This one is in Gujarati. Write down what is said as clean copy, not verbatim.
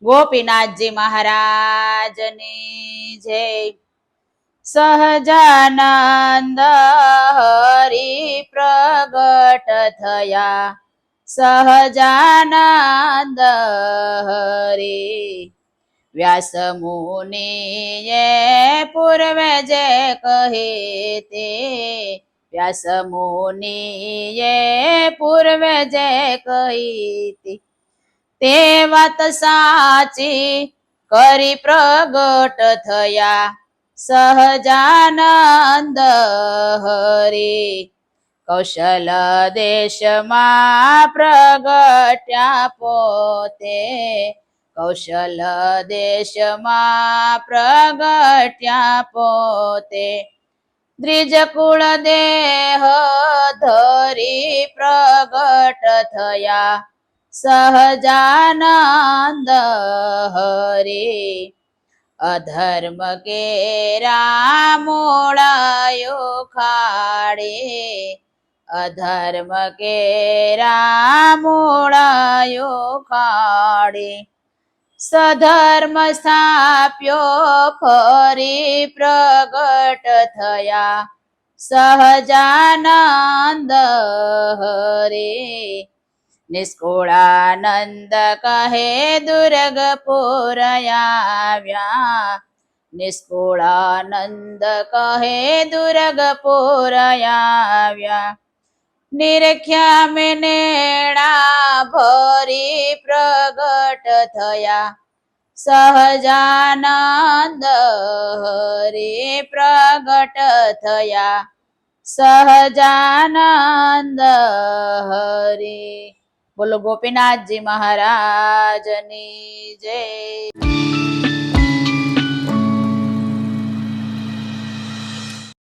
ગોપીનાથજી મહારાજની જય। સહજાનંદ હરિ પ્રગટ થયા, સહજાનંદ હરિ વ્યાસ મુનિએ પૂર્વે જે કહે તે, વ્યાસ મુનિએ પૂર્વે જે કહી તે વાત સાચી કરી પ્રગટ થયા, સહજાનંદ હરિ કૌશલ દેશમાં પ્રગટ્યા પોતે, કૌશલ દેશમાં પ્રગટ્યા પોતે, દ્વિજકુળ દેહ ધરી પ્રગટ થયા, સહજાનંદ હરિ અધર્મ કેરા મૂળાયો ખાડે, અધર્મ કેરા મૂળાયો ખાડે, સધર્મ સ્થાપ્યો ફરી પ્રગટ થયા, સહજાનંદ હરિ નિષ્કુળાનંદ કહે દુર્ગપુર આવ્યા, નિષ્કુળાનંદ કહે દુર્ગપુર આવ્યા, નિરખ્યા મેનેણા ભરી પ્રગટ થયા, સહજાનંદ હરિ પ્રગટ થયા, સહજાનંદ હરિ। બોલો ગોપીનાથજી મહારાજની જય।